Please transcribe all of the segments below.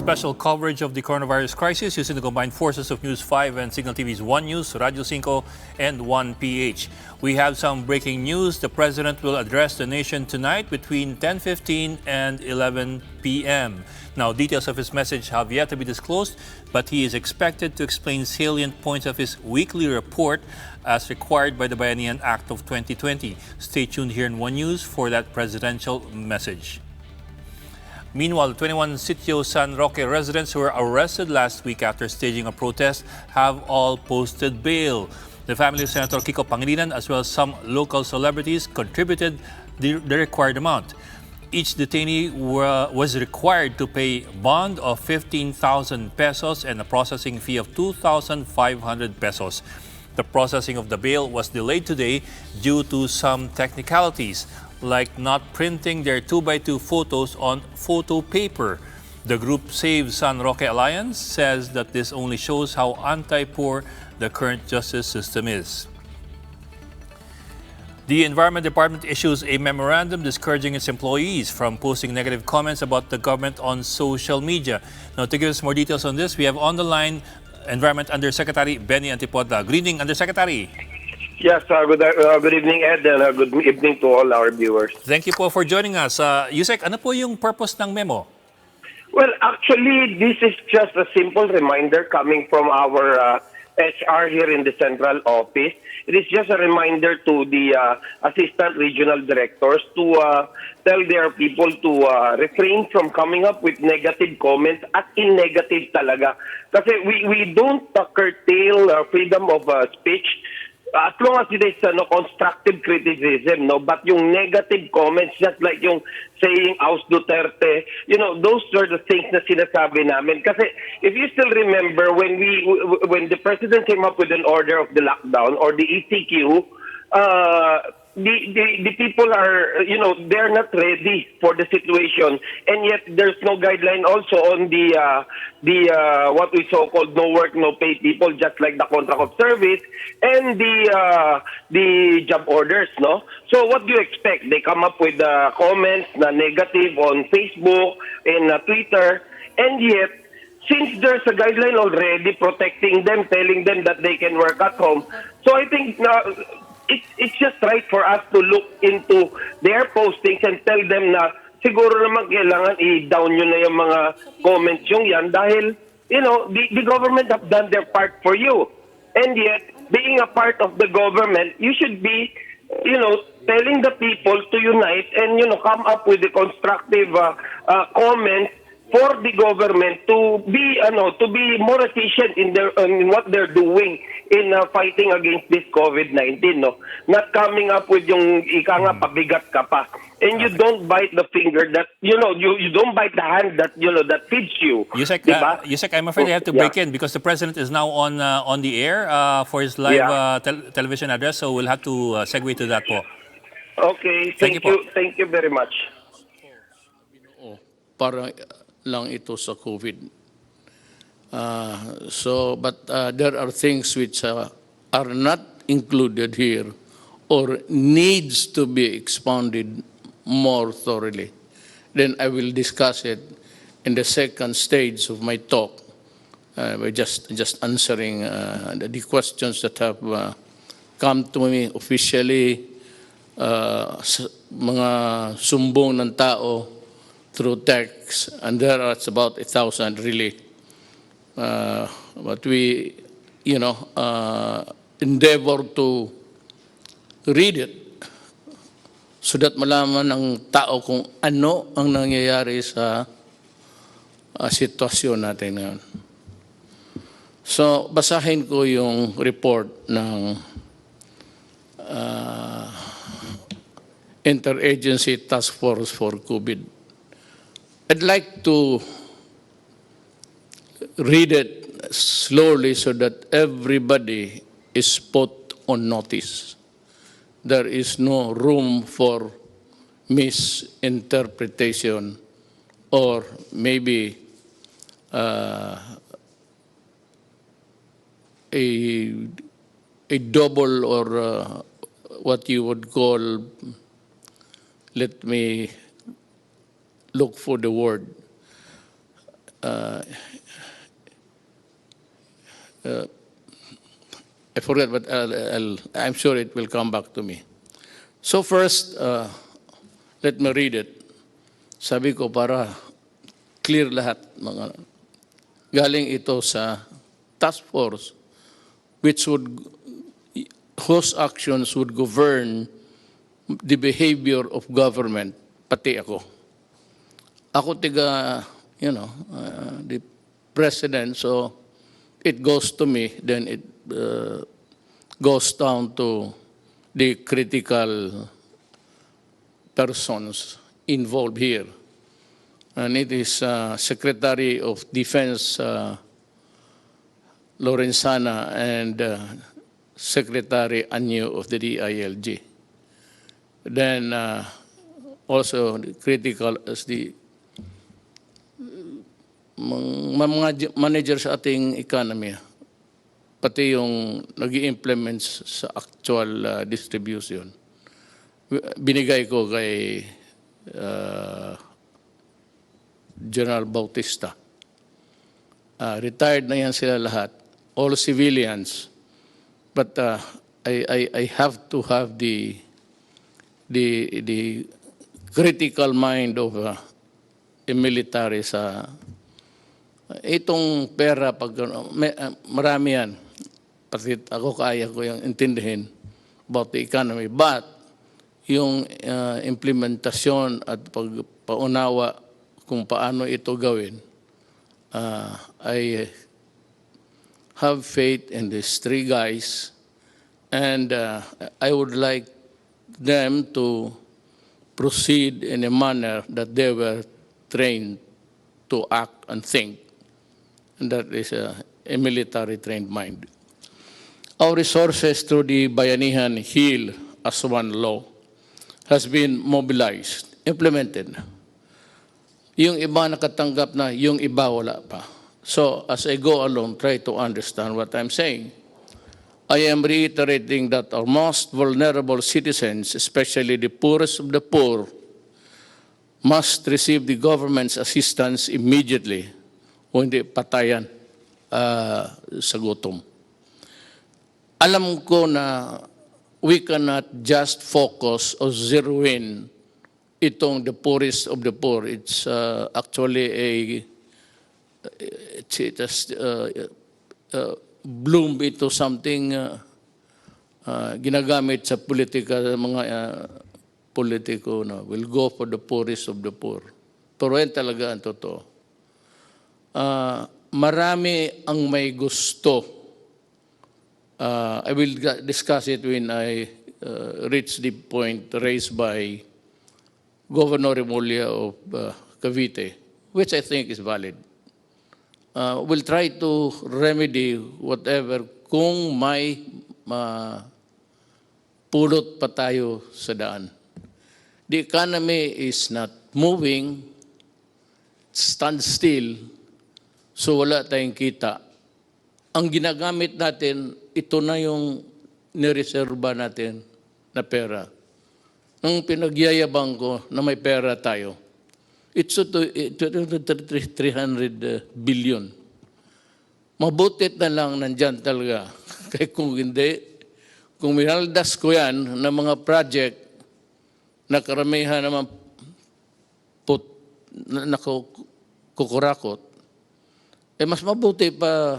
special coverage of the coronavirus crisis using the combined forces of News 5 and Signal TV's One News, Radio 5, and One PH. We have some breaking news. The President will address the nation tonight between 10:15 and 11 p.m. Now, details of his message have yet to be disclosed, but he is expected to explain salient points of his weekly report as required by the Bayanihan Act of 2020. Stay tuned here in One News for that presidential message. Meanwhile, 21 Sitio San Roque residents who were arrested last week after staging a protest have all posted bail. The family of Senator Kiko Pangilinan, as well as some local celebrities, contributed the required amount. Each detainee was required to pay a bond of 15,000 pesos and a processing fee of 2,500 pesos. The processing of the bail was delayed today due to some technicalities, like not printing their 2x2 photos on photo paper. The group Save San Roque Alliance says that this only shows how anti-poor the current justice system is. The Environment Department issues a memorandum discouraging its employees from posting negative comments about the government on social media. Now, to give us more details on this, we have on the line Environment Undersecretary Benny Antipoda. Good evening, Undersecretary. Yes, good evening, Ed, and good evening to all our viewers. Thank you po for joining us. Yusek, ano po yung purpose ng memo? Well, actually, this is just a simple reminder coming from our HR here in the central office. It is just a reminder to the assistant regional directors to tell their people to refrain from coming up with negative comments, as in negative talaga. Kasi we don't curtail freedom of speech as long as it is constructive criticism, no? But yung negative comments, just like yung saying, "Aus Duterte," those are the things na sinasabi namin. Kasi if you still remember, when the President came up with an order of the lockdown or the ECQ, the people are, they're not ready for the situation, and yet there's no guideline also on the what we so-called no work, no pay people, just like the contract of service and the job orders, no? So what do you expect? They come up with comments na negative on Facebook and Twitter, and yet since there's a guideline already protecting them, telling them that they can work at home, so I think it's just right for us to look into their postings and tell them na siguro naman kailangan i-down nyo na yung mga comments yung yan dahil, the government have done their part for you. And yet, being a part of the government, you should be, telling the people to unite and, come up with the constructive comments for the government to be more efficient in what they're doing in fighting against this COVID-19, no? Not coming up with yung ika nga pabigat ka pa. And you don't bite the finger that you don't bite the hand that that feeds you. Yusek, I'm afraid I have to break in because the President is now on the air for his live television address, so we'll have to segue to that po. Okay, thank you. Thank you very much. Para lang ito sa COVID. But there are things which are not included here or needs to be expounded more thoroughly. Then I will discuss it in the second stage of my talk by just answering the questions that have come to me officially, mga sumbong ng tao through text, and there are about 1,000 really. But we, endeavor to read it so that malaman ng tao kung ano ang nangyayari sa sitwasyon natin ngayon. So, basahin ko yung report ng Interagency Task Force for COVID. I'd like to read it slowly so that everybody is put on notice. There is no room for misinterpretation or maybe a double or what you would call, let me look for the word, I forget, but I'm sure it will come back to me. So first, let me read it. Sabi ko para clear lahat. Galing ito sa task force whose actions would govern the behavior of government, pati ako. Ako the president, so it goes to me, then it goes down to the critical persons involved here. And it is Secretary of Defense Lorenzana and Secretary Anyo of the DILG. Then also critical as the mga manager sa ating economy, pati yung nag-i-implement sa actual distribution. Binigay ko kay General Bautista. Retired na yan sila lahat, all civilians. But I have to have the critical mind of a military sa itong pera. Pag marami yan, pati ako kaya ko yung intindihin about the economy. But yung implementasyon at pagpaunawa kung paano ito gawin, I have faith in these three guys, and I would like them to proceed in a manner that they were trained to act and think, and that is a military trained mind. Our resources through the Bayanihan Heal as One Law has been mobilized, implemented. Yung iba nakatanggap na, yung iba wala pa. So as I go along, try to understand what I'm saying. I am reiterating that our most vulnerable citizens, especially the poorest of the poor, must receive the government's assistance immediately o hindi patayan sa gutom. Alam ko na we cannot just focus or zero in itong the poorest of the poor. It's actually bloom into something ginagamit sa politika, mga politiko na will go for the poorest of the poor. Pero yan talaga ang totoo. Marami ang may gusto. I will discuss it when I reach the point raised by Governor Remulla of Cavite, which I think is valid. We'll try to remedy whatever kung may pulot pa tayo sa daan. The economy is not moving, stand still, so wala tayong kita. Ang ginagamit natin, ito na yung nireserba natin na pera. Nung pinagyayabang ko na may pera tayo, it's 300 billion. Mabutit na lang nandyan talaga. Kaya kung hindi, kung minaldas ko yan ng mga project na karamihan naman kukurakot, mas mabuti pa,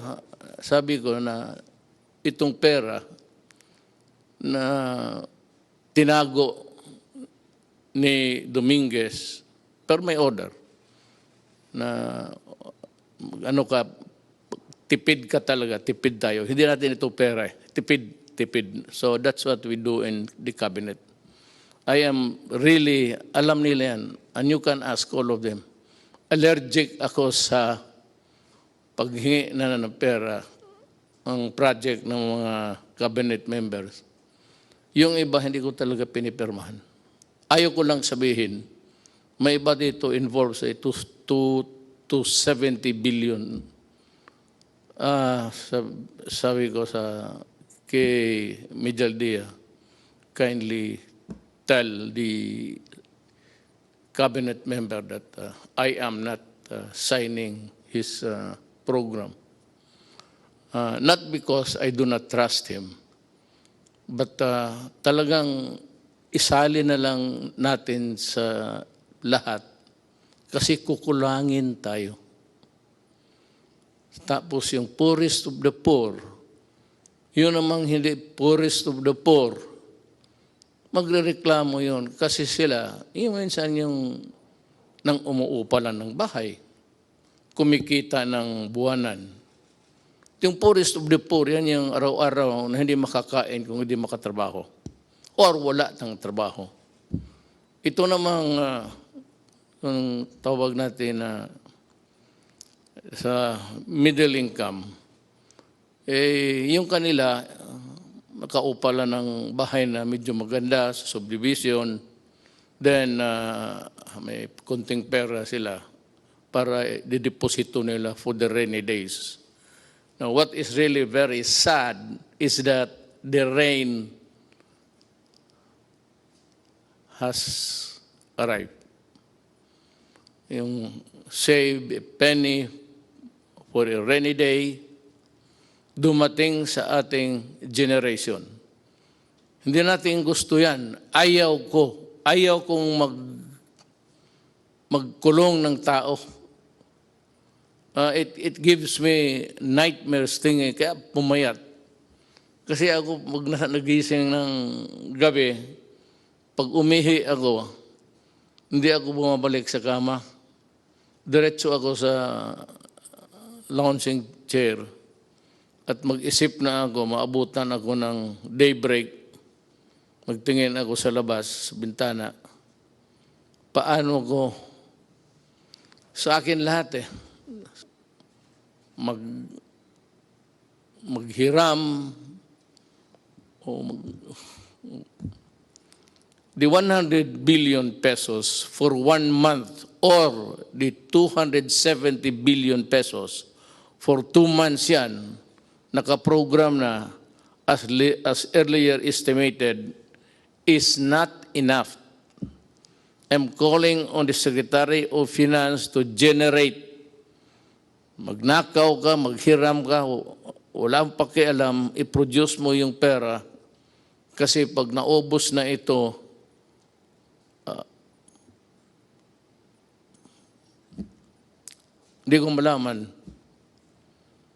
sabi ko, na itong pera na tinago ni Dominguez, pero may order na tipid ka talaga, tipid tayo. Hindi natin ito pera, tipid. So that's what we do in the cabinet. I am really, alam nila yan, and you can ask all of them. Allergic ako sa paghingi na ng pera ang project ng mga cabinet members. Yung iba, hindi ko talaga pinipirmahan. Ayaw ko lang sabihin, may iba dito involved sa 270 billion. Sabi ko kay Medjaldia, kindly tell the cabinet member that I am not signing his program. Not because I do not trust him, but talagang isali na lang natin sa lahat kasi kukulangin tayo. Tapos yung poorest of the poor, yun namang hindi poorest of the poor, magrereklamo yun kasi sila, yung minsan yung nang umuupa lang ng bahay, kumikita ng buwanan. Yung poorest of the poor, yan yung araw-araw na hindi makakain kung hindi makatrabaho. Or wala ng trabaho. Ito namang yung tawag natin na sa middle income, yung kanila, nakaupa lang ng bahay na medyo maganda sa subdivision, then may kunting pera sila para dideposito nila for the rainy days. Now, what is really very sad is that the rain has arrived. Yung save a penny for a rainy day, dumating sa ating generation. Hindi natin gusto yan. Ayaw kong magkulong ng tao. It gives me nightmares thinking, kaya pumayat. Kasi ako, pag nagising ng gabi, pag umihi ako, hindi ako bumabalik sa kama. Diretso ako sa lounging chair at mag-isip na ako, maabutan ako ng daybreak, magtingin ako sa labas, sa bintana. Paano ko? Sa akin lahat maghiram o the 100 billion pesos for 1 month or the 270 billion pesos for 2 months yan, nakaprogram na as earlier estimated, is not enough. I'm calling on the Secretary of Finance to generate. Magnakaw ka, maghiram ka, walang pakialam, i-produce mo yung pera kasi pag naubos na ito, hindi ko malaman.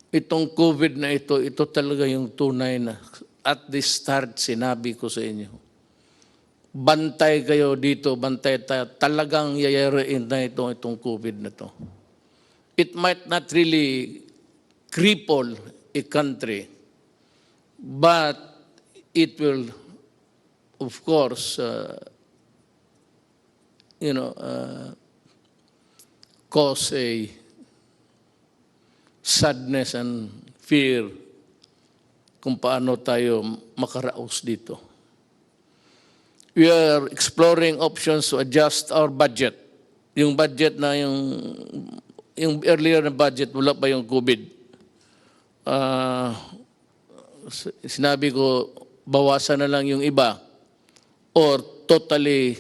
Itong COVID na ito talaga yung tunay na at the start sinabi ko sa inyo. Bantay kayo dito, bantay tayo. Talagang yayariin na itong COVID na ito. It might not really cripple a country, but it will, of course, cause a sadness and fear kung paano tayo makaraos dito. We are exploring options to adjust our budget. Yung budget na yung earlier na budget, wala pa yung COVID. Sinabi ko, bawasan na lang yung iba or totally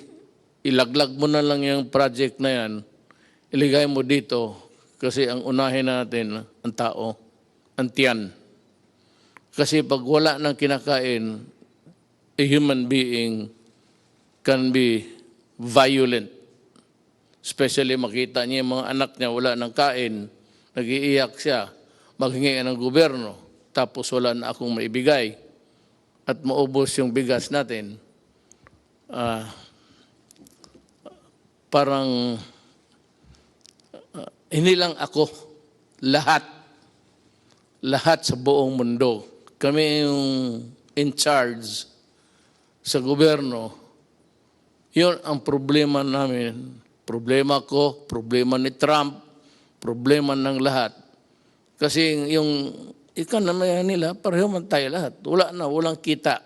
ilaglag mo na lang yung project na yan, iligay mo dito kasi ang unahin natin, ang tao, ang tiyan. Kasi pag wala nang kinakain, a human being can be violent. Especially makita niya yung mga anak niya wala nang kain, nag-iiyak siya, maghingi ng gobyerno, tapos wala na akong maibigay at maubos yung bigas natin. Parang hindi lang ako, lahat sa buong mundo. Kami yung in charge sa gobyerno. Yun ang problema namin. Problema ko, problema ni Trump, problema ng lahat. Kasi yung economy nila, pareho man tayo lahat. Walang kita.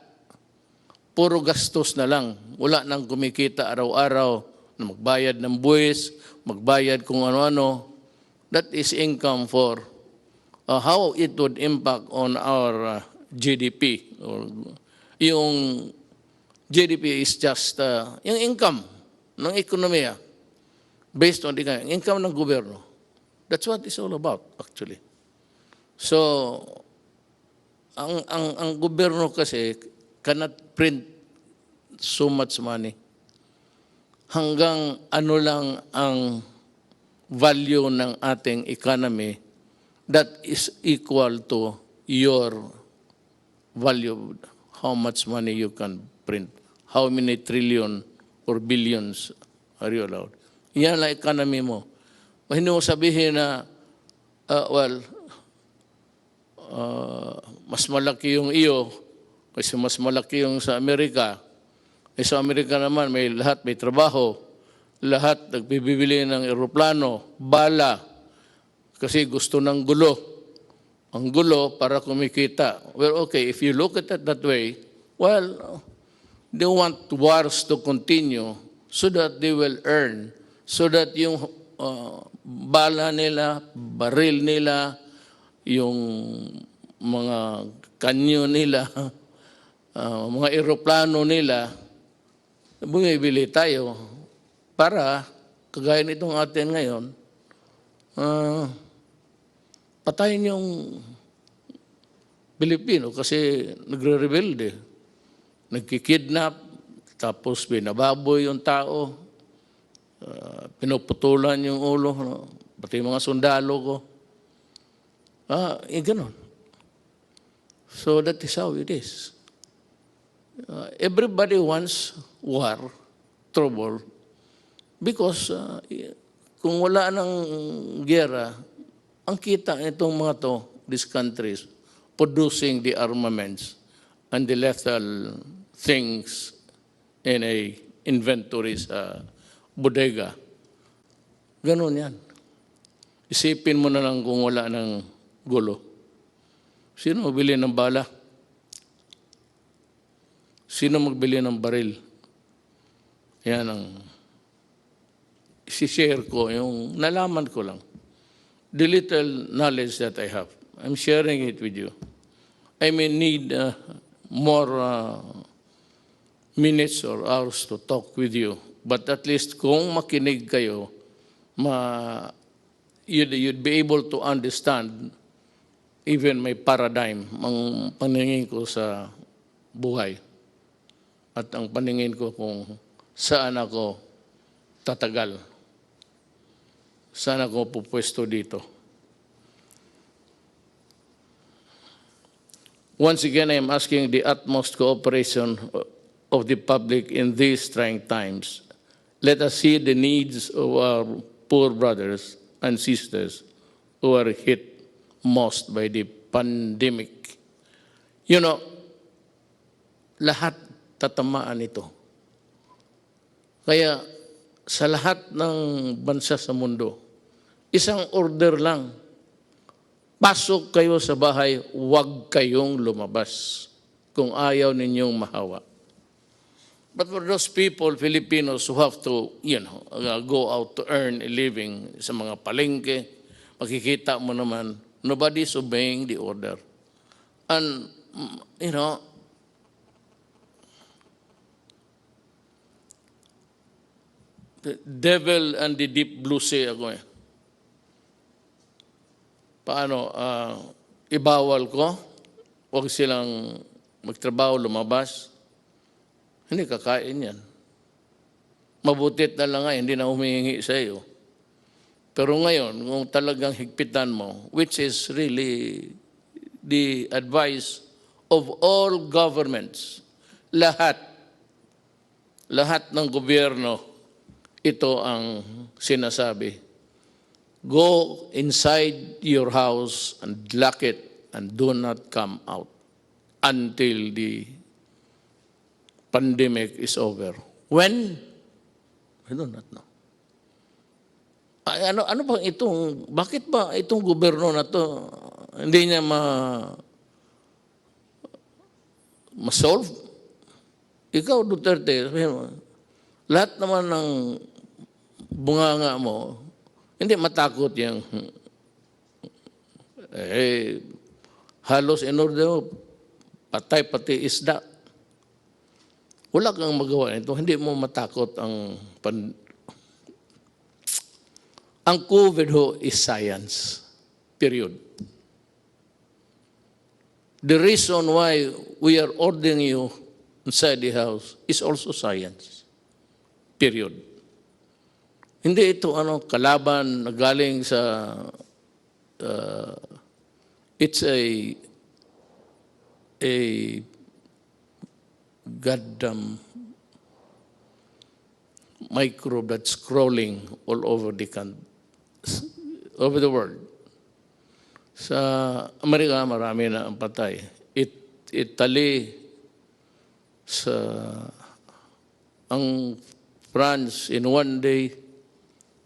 Puro gastos na lang. Wala nang kumikita araw-araw na magbayad ng buwis, magbayad kung ano-ano. That is income for how it would impact on our GDP. Yung GDP is just yung income ng ekonomiya based on the income ng gobyerno. That's what it's all about, actually. So, ang gobyerno kasi cannot print so much money. Hanggang ano lang ang value ng ating economy that is equal to your value, how much money you can print, how many trillion or billions are you allowed. Yan ang economy mo. Hindi mo sabihin na, mas malaki yung iyo kasi mas malaki yung sa Amerika. Sa Amerika naman, lahat may trabaho. Lahat nagbibili ng eroplano, bala, kasi gusto ng gulo. Ang gulo para kumikita. Well, okay, if you look at it that way, well, they want wars to continue so that they will earn, so that yung bala nila, baril nila, yung mga kanyo nila, mga eroplano nila, bumibili tayo para, kagaya nitong atin ngayon, patayin yung Pilipino kasi nagre-rebelde, nagkikidnap, tapos binababoy yung tao, pinuputulan yung ulo, pati mga sundalo ko. Ganon. So that is how it is. Everybody wants war, trouble, because kung wala ng gera, ang kita nitong mga to, these countries, producing the armaments and the lethal things in a inventory sa bodega. Ganon yan. Isipin mo na lang kung wala ng gulo. Sino magbili ng bala? Sino magbili ng baril? Yan ang isi-share ko, yung nalaman ko lang. The little knowledge that I have, I'm sharing it with you. I may need more minutes or hours to talk with you, but at least kung makinig kayo, you'd be able to understand even my paradigm, ang paningin ko sa buhay. At ang paningin ko kung saan ako tatagal. Saan ako pupwesto dito. Once again, I am asking the utmost cooperation of the public in these trying times. Let us see the needs of our poor brothers and sisters who are hit most by the pandemic. You know, lahat tatamaan ito. Kaya sa lahat ng bansa sa mundo, isang order lang. Pasok kayo sa bahay, huwag kayong lumabas kung ayaw ninyong mahawa. But for those people, Filipinos, who have to, go out to earn a living sa mga palengke, makikita mo naman, nobody's obeying the order. And, the devil and the deep blue sea ako eh. Paano, ibawal ko, huwag silang magtrabaho, lumabas. Hindi kakain yan. Mabutit na lang nga, hindi na humihingi sa iyo. Pero ngayon, kung talagang higpitan mo, which is really the advice of all governments, lahat ng gobyerno, ito ang sinasabi. Go inside your house and lock it and do not come out until the pandemic is over. When? I do not know. Ano ba bakit ba itong gobyerno na to hindi niya ma-solve? Ikaw, Duterte, lahat naman ng bunganga mo, hindi matakot yung halos in order patay pati isda. Wala kang magawa nito, hindi mo matakot ang Ang COVID ho is science. Period. The reason why we are ordering you inside the house is also science. Period. Hindi ito kalaban na galing sa it's a goddamn microbe that's crawling all over over the world. Sa Amerika, marami na ang patay. Italy, ang France, in one day,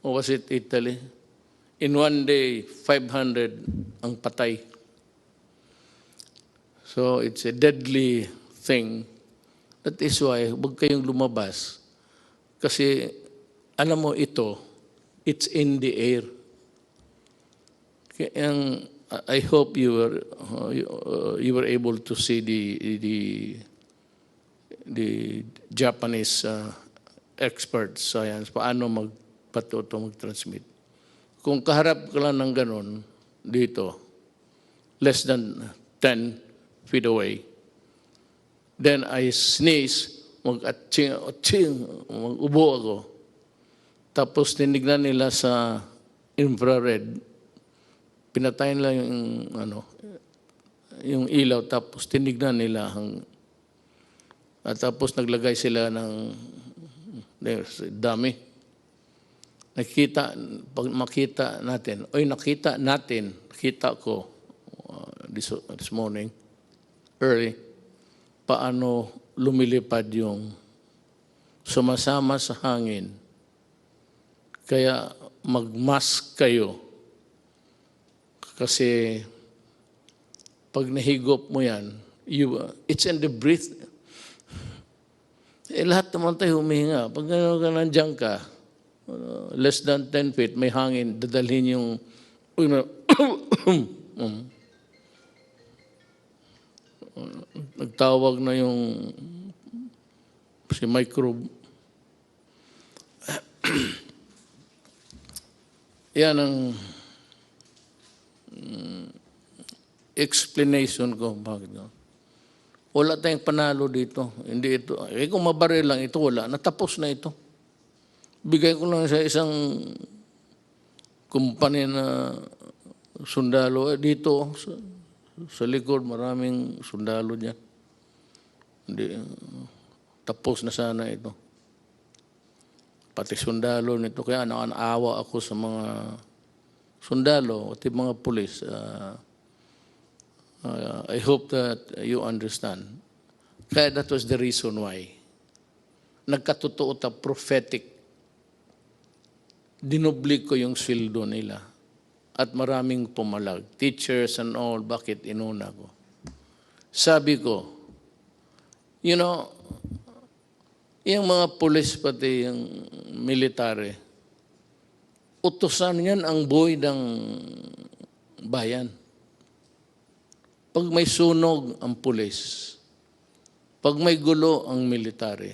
or was it Italy? In one day, 500 ang patay. So it's a deadly thing. That is why, huwag kayong lumabas. Kasi, alam mo ito, it's in the air. Kaya, I hope you were able to see the Japanese experts science paano mag-transmit. Kung kaharap ka lang ng ganun dito, less than 10 feet away, then I sneeze, mag-ubo ako. Tapos tinignan nila sa infrared, pinatayin lang yung ilaw, tapos tinignan nila at tapos naglagay sila ng dami. Pag makita natin, nakita ko this morning, early, paano lumilipad yung sumasama sa hangin. Kaya mag-mask kayo. Kasi pag nahigop mo yan, it's in the breath. Lahat naman tayo humihinga. Pag nandiyan ka, less than 10 feet, may hangin, dadalhin yung nagtawag na yung si microbe. Yan ang explanation ko. Bakit? Wala tayong panalo dito. Hindi ito. Kung mabaril lang ito, wala. Natapos na ito. Bigay ko lang sa isang kumpanya na sundalo. Dito, sa likod, maraming sundalo dyan. Hindi, tapos na sana ito. Pati sundalo nito. Kaya nakanawa ako sa mga sundalo at mga pulis. I hope that you understand. Kaya that was the reason why. Nagkatotoo ta prophetic. Dinubli ko yung sweldo nila. At maraming pumalag. Teachers and all, bakit inuna ko? Sabi ko, yung mga pulis pati yung military, utusan yan ang buhay ng bayan. Pag may sunog ang pulis, pag may gulo ang military,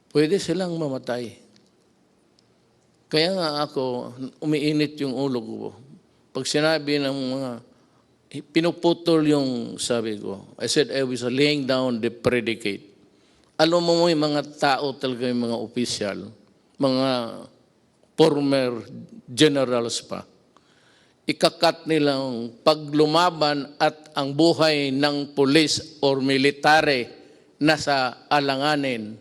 pwede silang mamatay. Kaya nga ako, umiinit yung ulo ko. Pag sinabi ng mga, pinuputol yung sabi ko, I said I was laying down the predicate. Alam mo yung mga tao talaga, yung mga opisyal, mga former generals pa, ikakat nilang paglumaban at ang buhay ng pulis or military nasa alanganin,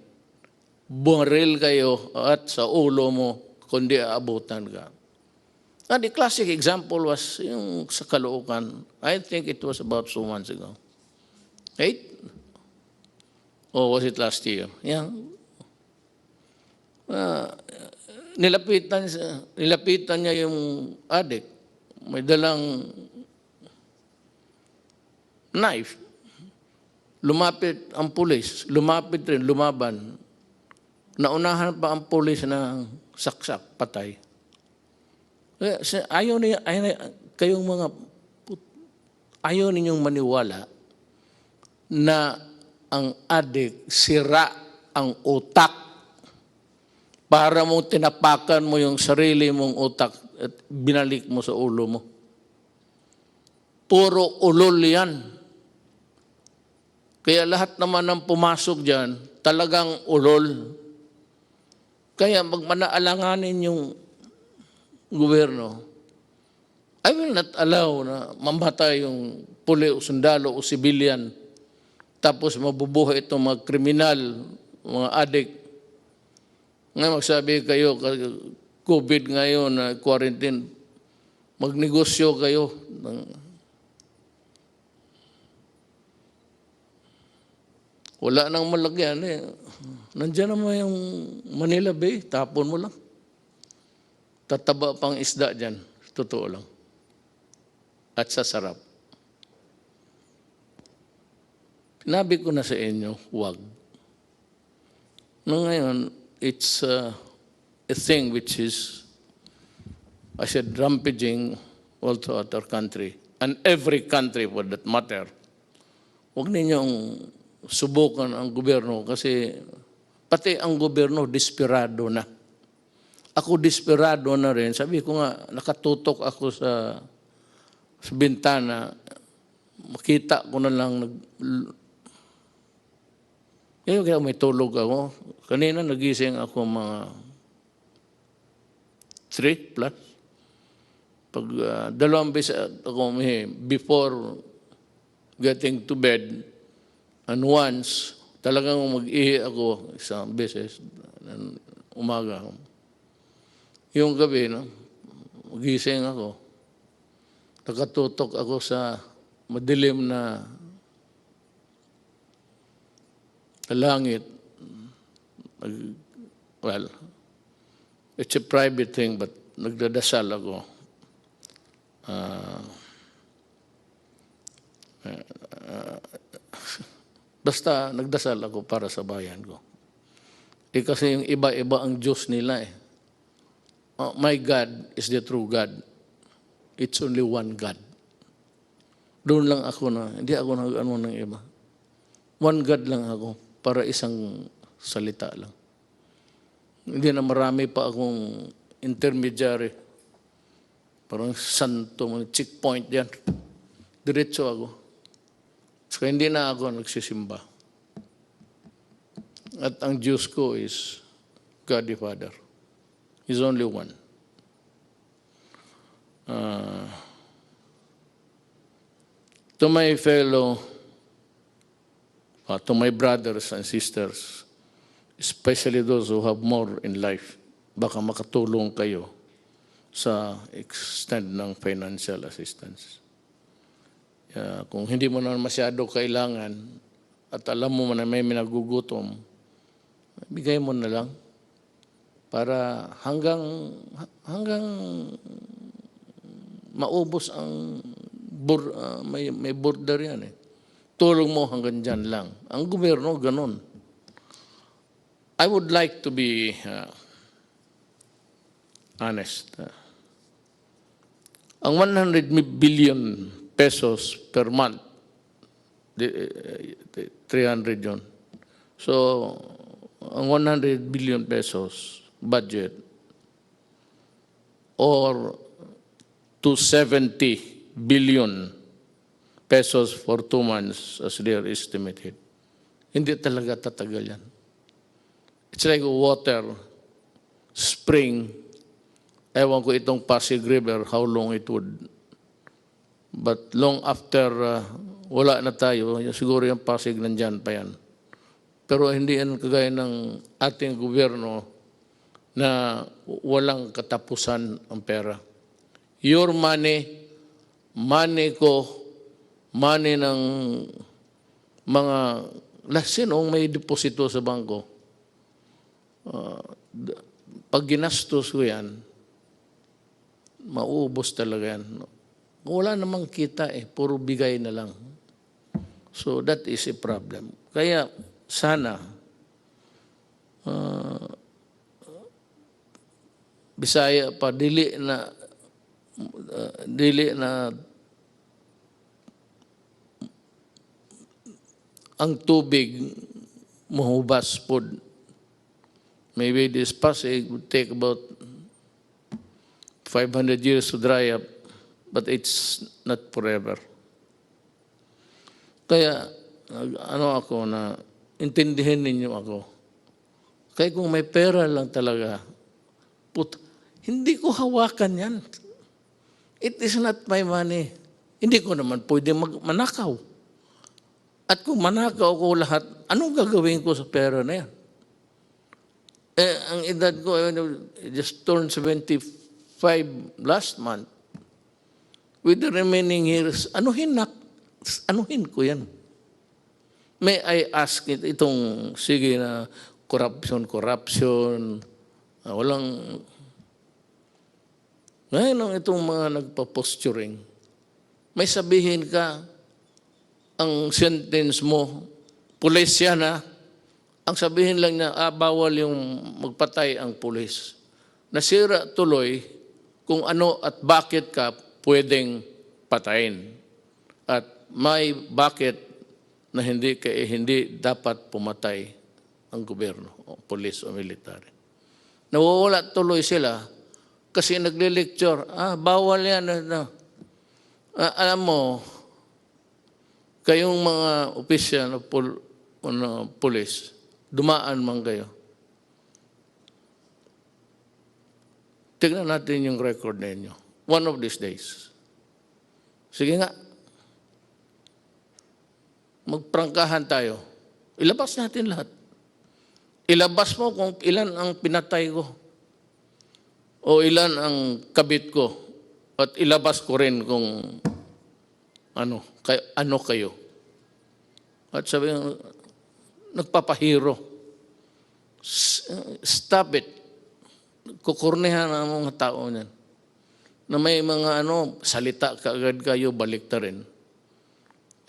baril kayo at sa ulo mo, kundi aabutan ka. And the classic example was yung sa Caloocan. I think it was about 2 months ago. 8? Or was it last year? Yeah. Nilapitan niya yung adik. May dalang knife. Lumapit ang pulis. Lumapit rin, lumaban. Naunahan pa ang pulis na saksak, patay. Ayaw ninyong maniwala na ang adik sira ang utak para mo tinapakan mo yung sarili mong utak at binalik mo sa ulo mo. Puro ulol yan. Kaya lahat naman ng pumasok dyan, talagang ulol. Kaya magmanaalanganin yung gobyerno. I will not allow na mamatay yung puli o sundalo o civilian tapos mabubuhay itong mga kriminal, mga adik. Ngayon magsabi kayo, COVID ngayon, quarantine, magnegosyo kayo. Wala nang malagyan eh. Nandiyan naman yung Manila Bay, tapon mo lang. Tataba pang isda dyan, totoo lang. At sasarap. Sinabi ko na sa inyo, huwag. No, ngayon, it's a thing which is, I said, rampaging all throughout our country. And every country for that matter. Huwag ninyong subukan ang gobyerno kasi pati ang gobyerno desperado na. Ako desperado na rin. Sabi ko nga, nakatutok ako sa bintana, makita ko na lang, kaya may tulog ako. Kanina nagising ako mga 3 plus. Pag 2 beses ako before getting to bed, and once, talagang mag-ihi ako 1 beses, umaga. Yung gabi, no, magising ako. Nakatutok ako sa madilim na langit. Well, it's a private thing, but nagdadasal ako. Basta nagdasal ako para sa bayan ko. Kasi yung iba-iba ang Diyos nila eh. My God is the true God. It's only one God. Doon lang ako na, hindi ako nag-ano ng iba. One God lang ako para isang salita lang. Hindi na marami pa akong intermediary. Parang santo, checkpoint yan. Diretso ako. So hindi na ako nagsisimba. At ang Diyos ko is God the Father. He's only one. To my fellow, to my brothers and sisters, especially those who have more in life, baka makatulong kayo sa extent ng financial assistance. Kung hindi mo na masyado kailangan at alam mo na may minagugutom, bigay mo na lang para hanggang maubos ang may border yan eh. Tulong mo hanggang dyan lang. Ang gobyerno, ganun. I would like to be honest. Ang 100 billion pesos per month, 300 yun. So, ang 100 billion pesos budget or 270 billion pesos for 2 months as they are estimated. Hindi talaga tatagal yan. It's like water, spring. Ewan ko itong Pasig River, how long it would. But long after wala na tayo, siguro yung Pasig nandyan pa yan. Pero hindi yan kagaya ng ating gobyerno na walang katapusan ang pera. Your money, money ko, money ng mga sinong may deposito sa bangko. Pag ginastos ko yan, mauubos talaga yan. Wala namang kita eh, puro bigay na lang. So that is a problem. Kaya sana, Bisaya pa, dili na ang tubig mahubas pod maybe this Pasig would take about 500 years to dry up, but it's not forever. Kaya, ano ako na, intindihin ninyo ako. Kaya kung may pera lang talaga, hindi ko hawakan yan. It is not my money. Hindi ko naman pwede manakaw. At kung manakaw ko lahat, anong gagawin ko sa pera na yan? Ang edad ko, I just turned 75 last month. With the remaining years, anuhin ko yan. May I ask itong, sige na, corruption, walang, ngayon itong mga nagpa-posturing, may sabihin ka, ang sentence mo, pulis yan ha, ang sabihin lang na, bawal yung magpatay ang pulis. Nasira tuloy kung ano at bakit ka pwedeng patayin. At may bakit na hindi dapat pumatay ang gobyerno, o pulis o military. Nawawala tuloy sila kasi nagle-lecture, bawal yan. Alam mo, kayong mga opisyal na pulis, dumaan man kayo. Tignan natin yung record ninyo. One of these days. Sige nga. Magprangkahan tayo. Ilabas natin lahat. Ilabas mo kung ilan ang pinatay ko. O ilan ang kabit ko. At ilabas ko rin kung ano kayo. At sabi nagpapahiro. Stop it. Kukurnihan ang mga tao niyan. Na may mga salita kaagad kayo, balik na rin.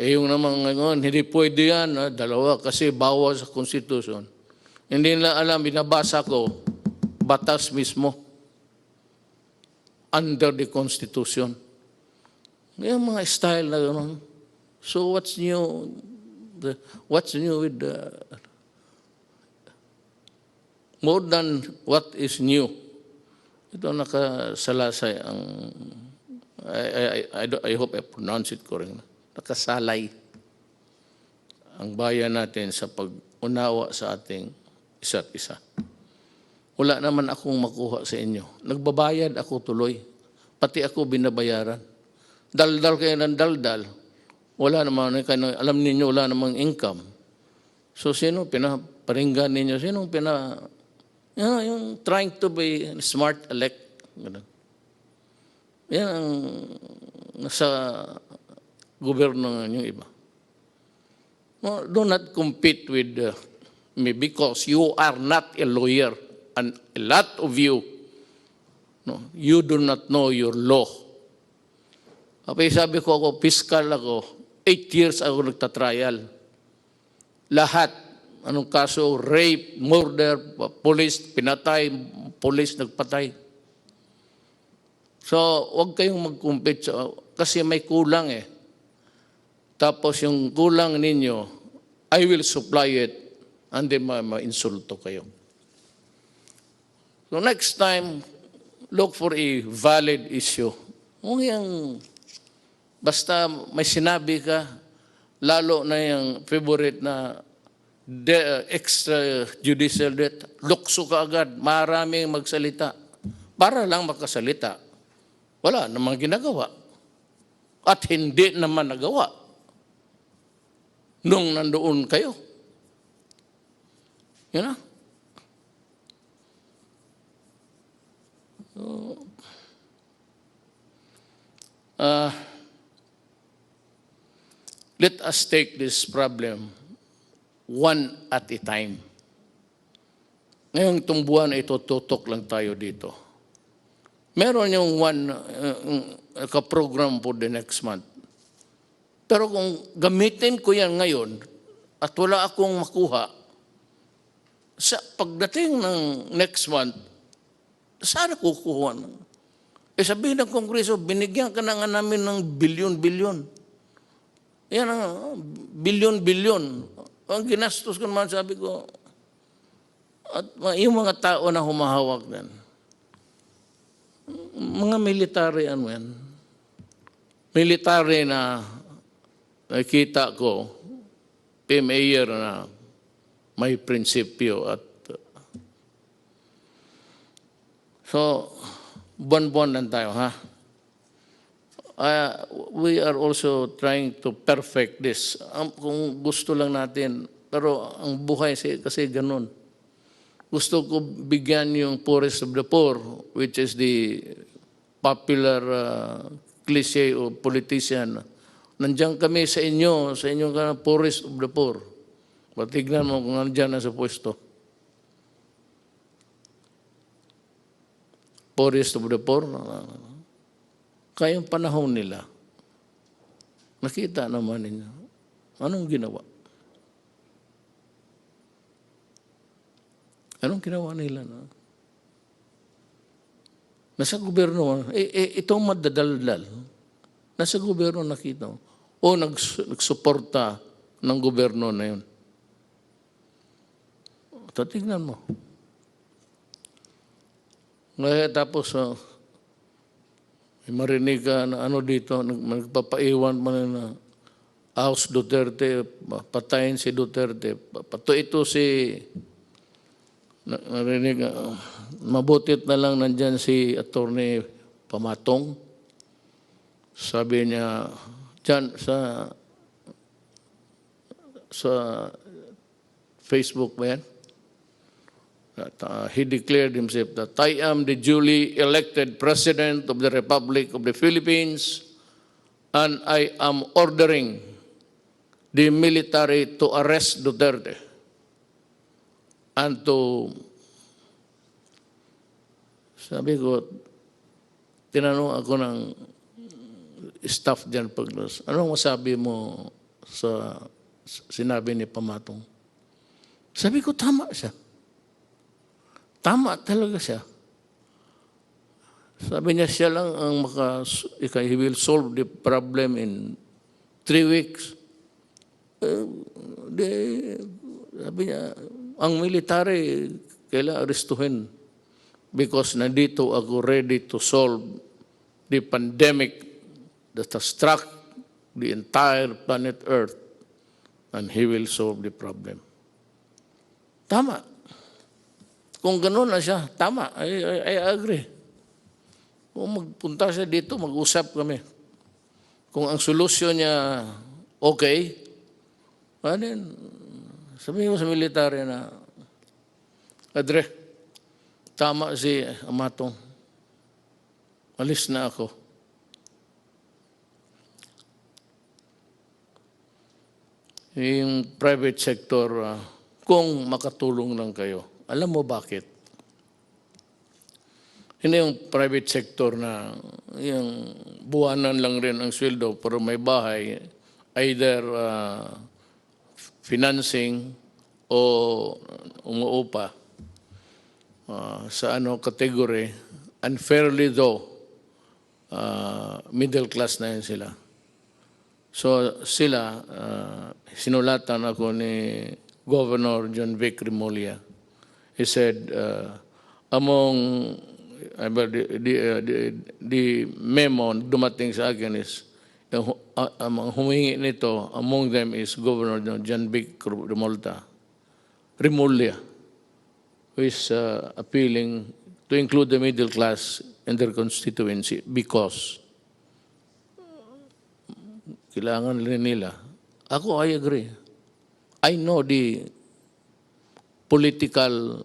Yung naman ngayon, hindi pwede yan, dalawa, kasi bawal sa konstitusyon. Hindi nila alam, binabasa ko, batas mismo. Under the Constitution. Yung mga style na gano'n. So what's new? What's new with more than what is new? Ito nakasalasay ang, I hope I pronounce it correctly. Nakasalay ang bayan natin sa pag-unawa sa ating isa't isa. Wala naman akong makuha sa inyo. Nagbabayad ako tuloy. Pati ako binabayaran. Daldal kayo ng daldal. Wala naman, alam ninyo, wala namang income. So, sino pinaparinggan ninyo? Sino yung trying to be smart elect. Yan ang nasa gobyerno ng iba. No, do not compete with me because you are not a lawyer. And a lot of you, you do not know your law. Sabi ko ako, fiscal ako, 8 years ako nagtatrial. Lahat, anong kaso, rape, murder, police, pinatay, police nagpatay. So, huwag kayong mag-compete kasi may kulang eh. Tapos yung kulang ninyo, I will supply it and then ma-insulto kayo. So next time, look for a valid issue. Basta may sinabi ka, lalo na yung favorite na extrajudicial death, lukso ka agad, maraming magsalita. Para lang makasalita. Wala namang ginagawa. At hindi naman nagawa. Nung nandoon kayo. Yun na. Let us take this problem one at a time. Ngayong itong buwan ay tututok lang tayo dito. Meron yung ka-program for the next month. Pero kung gamitin ko yan ngayon at wala akong makuha, sa pagdating ng next month, saan kukuha? Sabihin ng Kongreso, binigyan ka na nga namin ng bilyon-bilyon. Yan ang bilyon-bilyon. Ang ginastos ko naman, sabi ko, At yung mga tao na humahawak yan, mga military ano yan, military na nakita ko, mayor na may prinsipyo at so, buwan-buwan lang tayo, ha? We are also trying to perfect this. Kung gusto lang natin, pero ang buhay kasi ganun. Gusto ko bigyan yung poorest of the poor, which is the popular cliche o politician. Nandiyan kami sa inyo ka poorest of the poor. Patignan mo kung nandiyan na sa pwesto. Poorest of the poor. Kayong panahon nila, nakita naman ninyo, anong ginawa? Anong ginawa nila? No? Nasa gobyerno, itong madadaldal, nasa gobyerno nakita. O nagsuporta ng gobyerno na yun. Tingnan mo. Ngayon tapos, may marinig ka na ano dito, nagpapaiwan man na House Duterte, patayin si Duterte. Pato ito si, narinig, mabutit na lang nandyan si Attorney Pamatong. Sabi niya, dyan sa Facebook ba yan? He declared himself that I am the duly elected President of the Republic of the Philippines and I am ordering the military to arrest Duterte and to, sabi ko, tinanong ako ng staff dyan paglas, anong masabi mo sa sinabi ni Pamatong? Sabi ko, tama siya. Tama talaga siya. Sabi niya, siya lang ang he will solve the problem in 3 weeks. Sabi niya, ang military, kailangan arestuhin because nandito ako ready to solve the pandemic that has struck the entire planet Earth and he will solve the problem. Tama. Kung gano'n na siya, tama, I agree. Kung magpunta siya dito, mag-usap kami. Kung ang solusyon niya okay, then sabihin ko sa military na, Adre, tama si Amatong. Alis na ako. Yung private sector, kung makatulong lang kayo. Alam mo bakit? Hindi yung private sector na yung buwanan lang rin ang sweldo pero may bahay, either financing o umuupa sa category, unfairly though, middle class na yun sila. So sila, sinulatan ako ni Governor John Vic Remulla. He said, among the memo dumating sa akin is, ang humingi nito, among them is Governor John Vic Remulla, who is appealing to include the middle class in their constituency because kailangan rin nila. Ako, I agree. I know the political,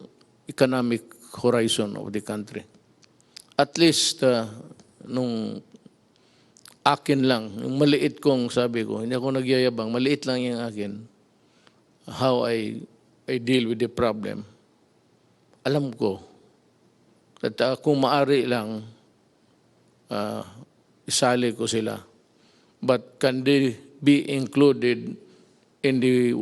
economic horizon of the country. At least, nung akin lang, yung maliit kong sabi ko, hindi ako nagyayabang, maliit lang yung akin, how I deal with the problem. Alam ko, at kung maari lang, isali ko sila. But can they be included in the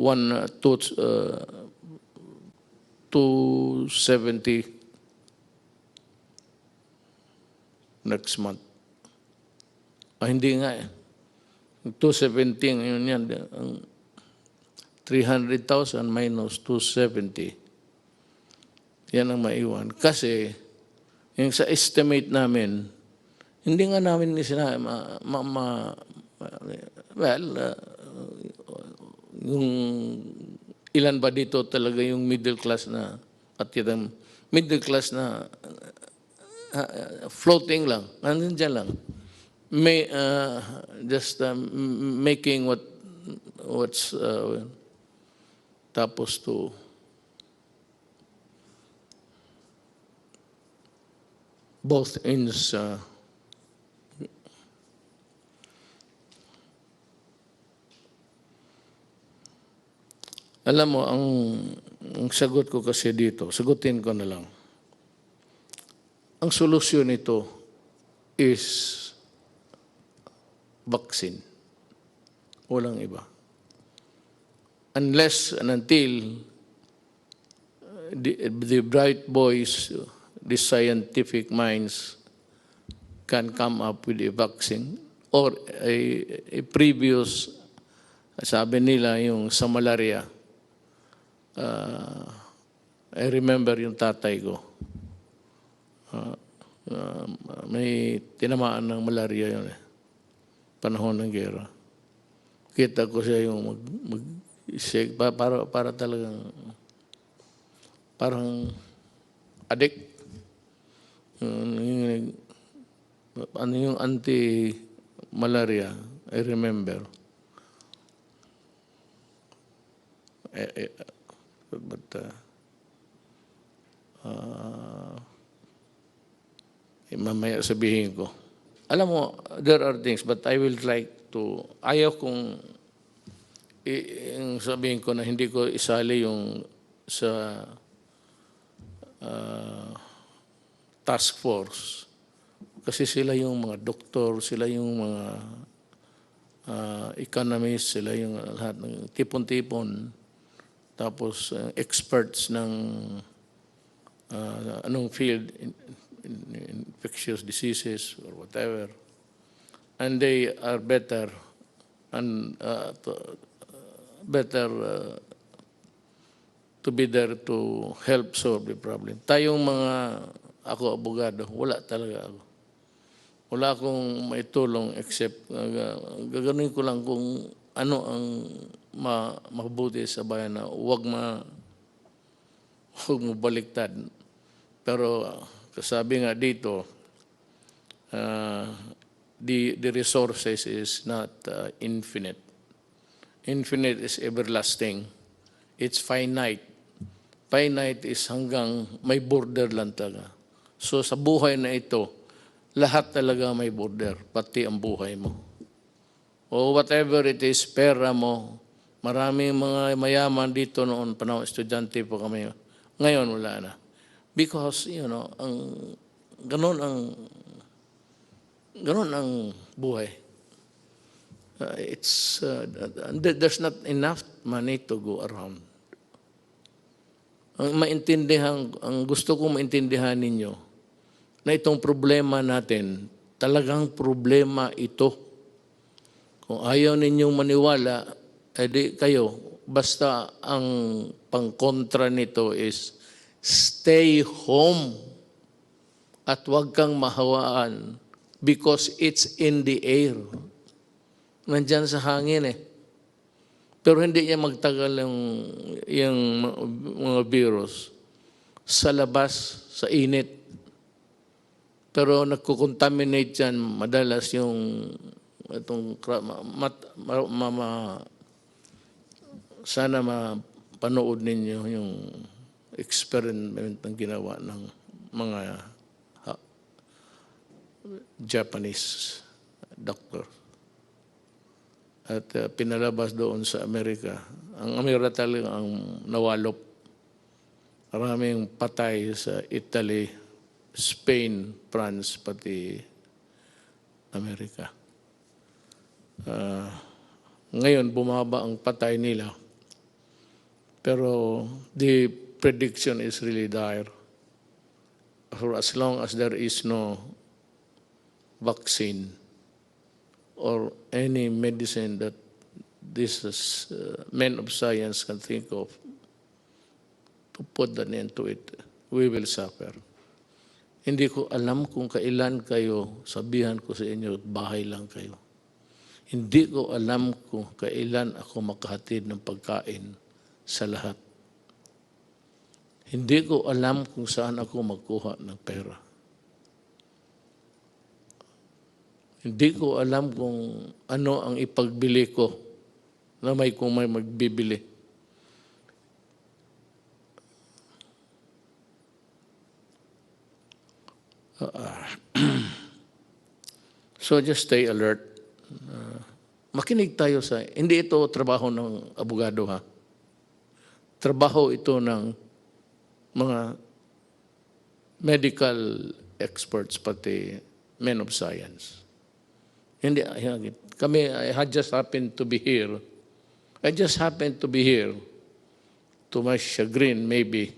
270 next month? Hindi nga eh. 217, yun yan. 300,000 minus 270. Yan ang maiwan. Kasi, yung sa estimate namin, hindi nga namin sinabi, well, yung ilan ba dito talaga yung middle class na, at yung middle class na floating lang, nandun dyan lang. May, just making what's tapos to both ends. Alam mo, ang sagot ko kasi dito, sagutin ko na lang. Ang solusyon nito is vaccine. Walang iba. Unless and until the bright boys, the scientific minds can come up with a vaccine or a previous, sabi nila yung sa malaria. I remember yung tatay ko. May tinamaan ng malaria yun panahon ng gera. Kita ko siya yung mag-shake, para talagang, parang addict. Ano yung anti-malaria, I remember. But, mamaya sabihin ko. Alam mo, there are things, but I will like to, ayaw kong yung sabihin ko na hindi ko isali yung sa task force. Kasi sila yung mga doktor, sila yung mga economists, sila yung lahat ng tipon-tipon. Tapos experts ng anong field, infectious diseases or whatever. And they are better and to be there to help solve the problem. Tayong mga, ako abogado, wala talaga ako. Wala akong maitulong except gagawin ko lang kung ano ang mabuti sa bayan na huwag mo baliktad. Pero kasabi nga dito, the resources is not infinite. Infinite is everlasting. It's finite. Finite is hanggang may border lang talaga. So sa buhay na ito, lahat talaga may border, pati ang buhay mo. O whatever it is, pera mo. Maraming mga mayaman dito noon, panahon estudyante po kami. Ngayon wala na. Because, ganun ang buhay. There's not enough money to go around. Ang gusto kong maintindihan ninyo, na itong problema natin, talagang problema ito. Kung ayaw ninyong maniwala, edi kayo, basta ang pangkontra nito is stay home at huwag kang mahawaan because it's in the air. Nandyan sa hangin eh. Pero hindi niya magtagal yung mga virus sa labas, sa init. Pero nagkukontaminate yan madalas yung itong sana mapanood ninyo yung experiment ng ginawa ng mga Japanese doctor. At pinalabas doon sa Amerika. Ang Amerika talaga ang nawalop. Maraming patay sa Italy, Spain, France, pati Amerika. Ngayon, bumaba ang patay nila. Pero the prediction is really dire. For as long as there is no vaccine or any medicine that these men of science can think of to put an end to it, we will suffer. Hindi ko alam kung kailan kayo, sabihan ko sa inyo, bahay lang kayo. Hindi ko alam kung kailan ako makahatid ng pagkain sa lahat. Hindi ko alam kung saan ako magkuha ng pera. Hindi ko alam kung ano ang ipagbili ko na kung may magbibili. So just stay alert. Makinig tayo sa, hindi ito trabaho ng abogado ha. Trabaho ito ng mga medical experts, pati men of science. Hindi, kami, I just happened to be here. I just happened to be here. To my chagrin, maybe.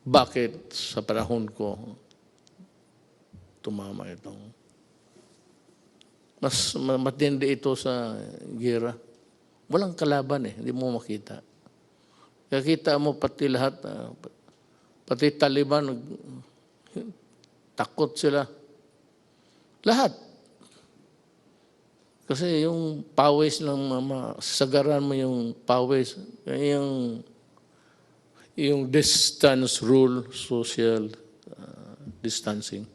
Bakit sa panahon ko tumama itong mas matindi ito sa gira. Walang kalaban hindi mo makita. Kakita mo pati lahat, pati Taliban, takot sila. Lahat. Kasi yung pawis ng sagaran mo yung pawis, yung distance rule, social distancing.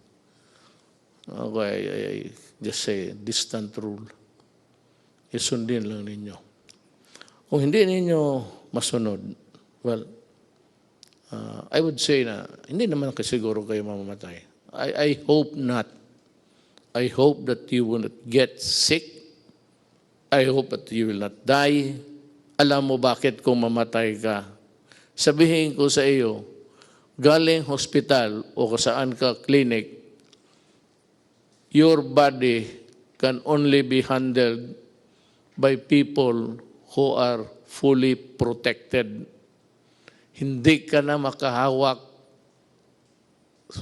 Okay, I just say distant rule. Isundin lang ninyo. Kung hindi ninyo masunod, well, I would say na hindi naman kasiguro kayo mamamatay. I hope not. I hope that you will not get sick. I hope that you will not die. Alam mo bakit kung mamatay ka? Sabihin ko sa iyo, galing hospital o kung saan ka clinic, your body can only be handled by people who are fully protected. Hindi ka na makahawak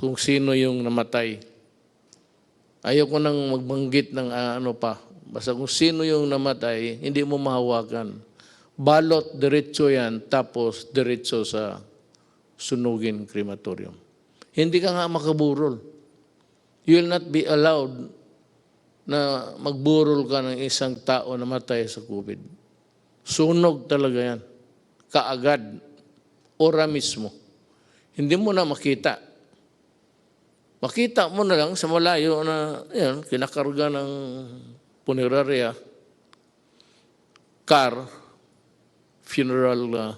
kung sino yung namatay. Ayaw ko nang magbanggit ng ano pa. Basta kung sino yung namatay, hindi mo mahawakan. Balot, diretso yan, tapos diretso sa sunugin crematorium. Hindi ka nga makaburol. You will not be allowed na magburol ka ng isang tao na matay sa COVID. Sunog talaga yan. Kaagad. Ora mismo. Hindi mo na makita. Makita mo na lang sa malayo na yan, kinakarga ng punerarya, car, funeral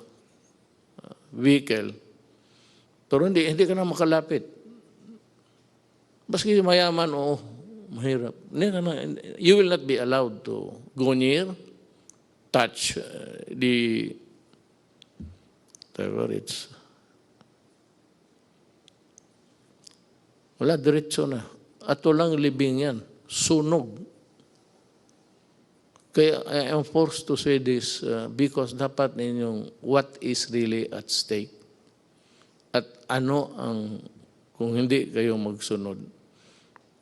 vehicle. Pero hindi ka na makalapit. Baski mayaman o mahirap. You will not be allowed to go near, touch whatever it's. Wala, diretso na. At walang libing yan. Sunog. Kaya I am forced to say this because dapat ninyong what is really at stake. At ano ang kung hindi kayo magsunod.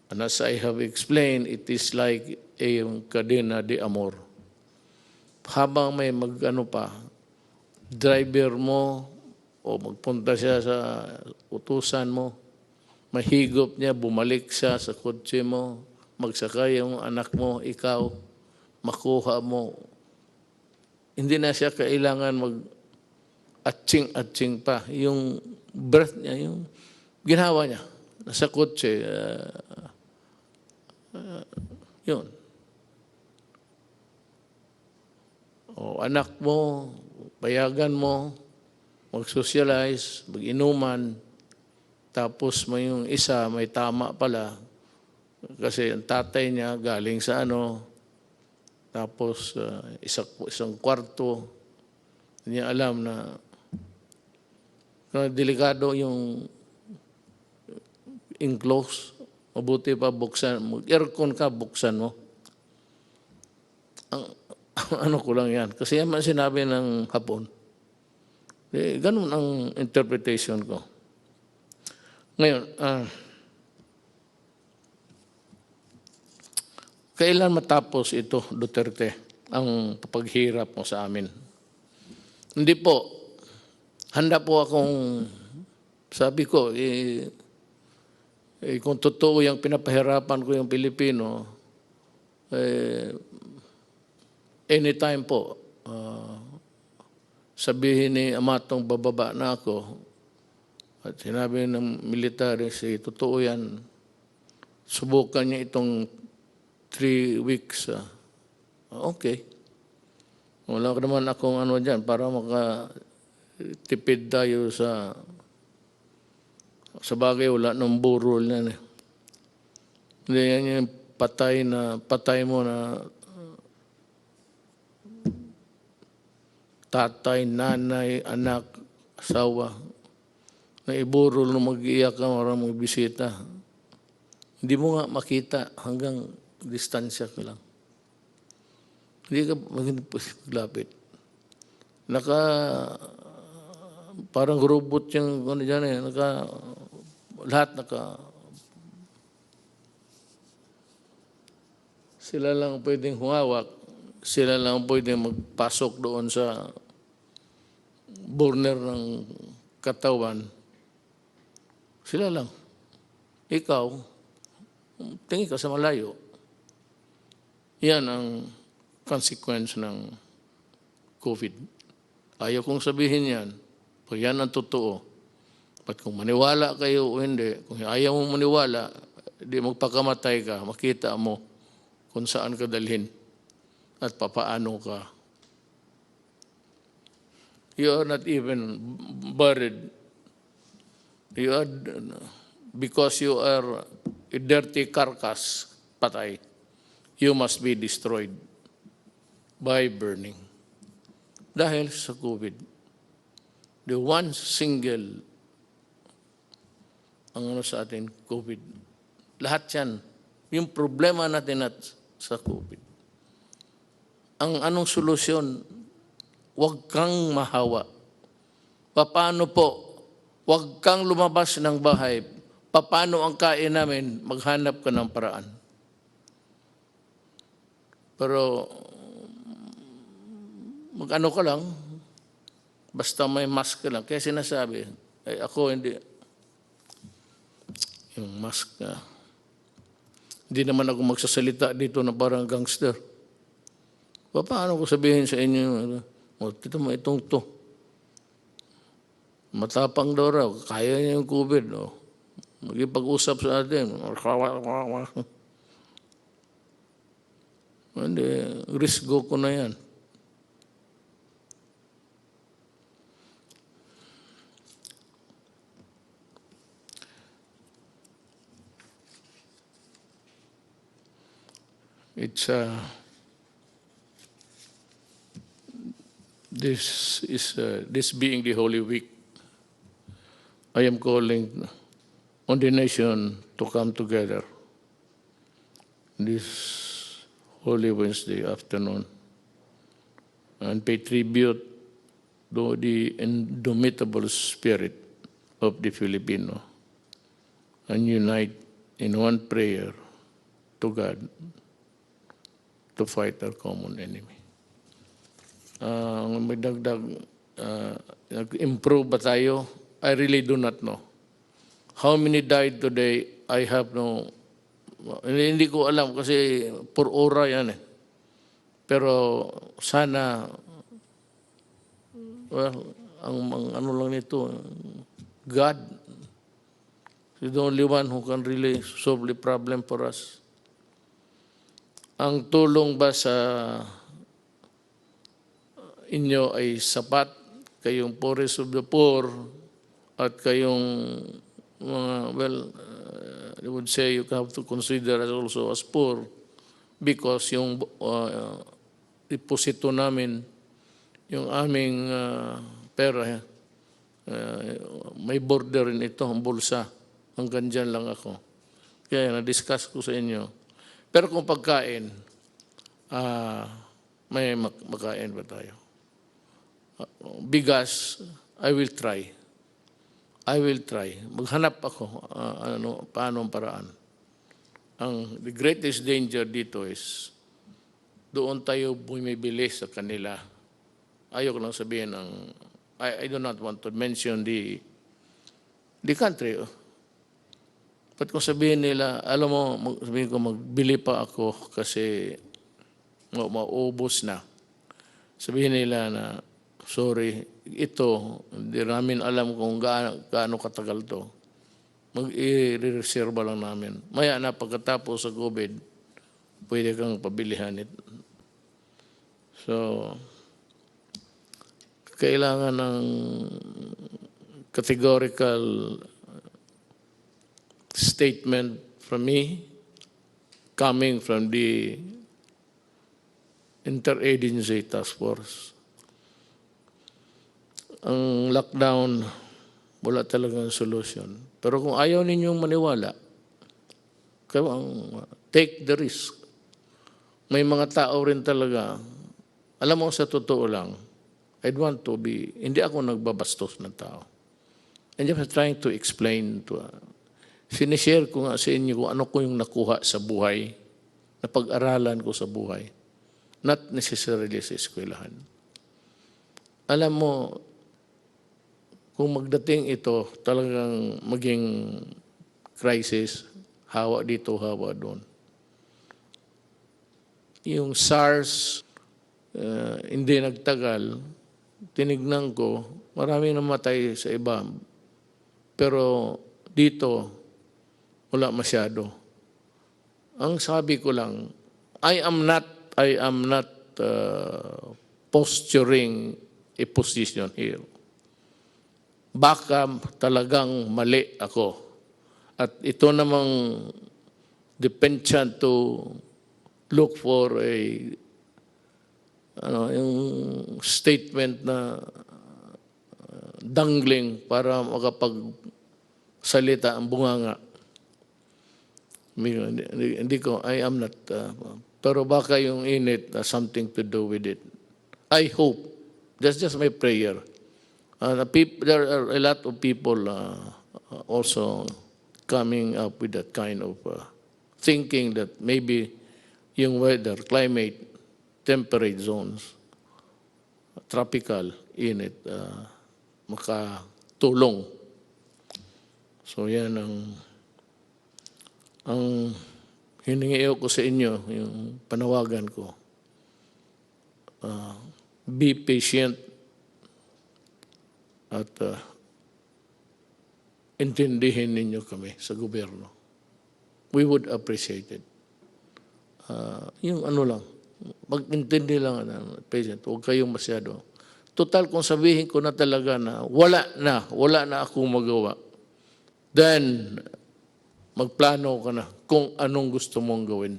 And as I have explained, it is like a cadena de amor. Habang may driver mo o magpunta siya sa utusan mo, mahigop niya, bumalik siya sa kotse mo, magsakay yung anak mo, ikaw, makuha mo. Hindi na siya kailangan mag-atching-atching pa. Yung breath niya, yung ginawa niya, nasa kotse, yun. O anak mo, payagan mo, mag-socialize, mag-inuman, tapos may yung isa, may tama pala, kasi ang tatay niya galing sa tapos isang kwarto, hindi niya alam na delikado yung enclose. Mabuti pa buksan mo. Aircon ka, buksan mo. Ano ko lang yan. Kasi yan man sinabi ng Hapon. Ganun ang interpretation ko. Ngayon, kailan matapos ito, Duterte, ang paghirap mo sa amin? Hindi po. Handa po akong Sabi ko, kung totoo yung pinapahirapan ko yung Pilipino, anytime po, sabihin ni Amatong bababa na ako, at sinabi ng military, totoo yan, subukan niya itong 3 weeks. Okay. Wala naman akong ano dyan para makatipid tayo sa bagay, wala nang burol yan. Hindi yan yung patay mo na tatay, nanay, anak, asawa, na iburol na mag-iyak ka, marang magbisita. Hindi mo nga makita hanggang distansya ka lang. Hindi ka maglapit. Parang robot yung ano dyan eh. Lahat sila lang pwedeng humawak. Sila lang pwedeng magpasok doon sa burner ng katawan. Sila lang. Ikaw, tingin ka sa malayo. Yan ang consequence ng COVID. Ayaw kong sabihin yan. Pag yan ang totoo. At kung maniwala kayo o hindi, kung ayaw mong maniwala, di magpakamatay ka, makita mo kung saan ka dalhin at papaano ka. You are not even buried. Because you are a dirty carcass, patay, you must be destroyed by burning. Dahil sa COVID, the one single ang ano sa atin, COVID. Lahat yan. Yung problema natin sa COVID. Ang anong solusyon? Huwag kang mahawa. Paano po? Huwag kang lumabas ng bahay. Paano ang kain namin? Maghanap ka ng paraan. Pero mag-ano ka lang, basta may mask ka lang. Kaya sinasabi, ako hindi, yung mask ka. Hindi naman ako magsasalita dito na parang gangster. Paano ko sabihin sa inyo, ito mo itong to. Matapang daw raw, kaya niya yung COVID. Magipag-usap sa atin. Hindi, risk go ko na yan. It's this being the Holy Week, I am calling on the nation to come together this Holy Wednesday afternoon and pay tribute to the indomitable spirit of the Filipino and unite in one prayer to God to fight our common enemy. May dagdag, nag-improve ba tayo? I really do not know. How many died today? I have no, hindi ko alam kasi per ora yan eh. Pero sana, well, ang ano lang nito, God is the only one who can really solve the problem for us. Ang tulong ba sa inyo ay sapat? Kayong poorest of the poor at kayong mga, well, I would say you have to consider us also as poor because yung deposito namin, yung aming pera, may border rin ito, ang bulsa. Hanggang dyan lang ako. Kaya na-discuss ko sa inyo. Pero kung pagkain, may makain ba tayo? Bigas, I will try. Maghanap ako paano ang paraan. The greatest danger dito is doon tayo bumibili sa kanila. Ayoko lang sabihin I do not want to mention the the country. Ba't kung sabihin nila, alam mo, sabihin ko, magbili pa ako kasi maubos na. Sabihin nila na, sorry, ito, hindi namin alam kung gaano katagal to. Mag-i-reserva lang namin. Maya na, pagkatapos sa gov't, pwede kang pabilihan ito. So, kailangan ng categorical statement from me coming from the Interagency Task Force. Ang lockdown, wala talagang solution. Pero kung ayaw ninyong maniwala, take the risk. May mga tao rin talaga, alam mo sa totoo lang, I'd want to be, hindi ako nagbabastos ng tao. And I'm trying to explain to, sinishare ko nga sa inyo kung ano ko yung nakuha sa buhay, na pag-aralan ko sa buhay. Not necessarily sa eskwelahan. Alam mo, kung magdating ito, talagang maging crisis, hawa dito, hawa doon. Yung SARS, hindi nagtagal, tinignan ko, marami namatay sa iba. Pero dito, wala masyado. Ang sabi ko lang, I am not posturing a position here. Baka talagang mali ako. At ito namang dependent to look for a yung statement na dangling para makapagsalita ang bunganga. Hindi ko, I am not, pero baka yung init something to do with it. I hope, that's just my prayer. There are a lot of people also coming up with that kind of thinking that maybe yung weather, climate, temperate zones, tropical, init, makatulong. So yan ang hiningi ko sa inyo, yung panawagan ko. Be patient at intindihin ninyo kami sa gobyerno. We would appreciate it. Yung ano lang, mag-intindi lang, patient, huwag kayong masyado. Total, kung sabihin ko na talaga na wala na akong magawa, then magplano ka na kung anong gusto mong gawin.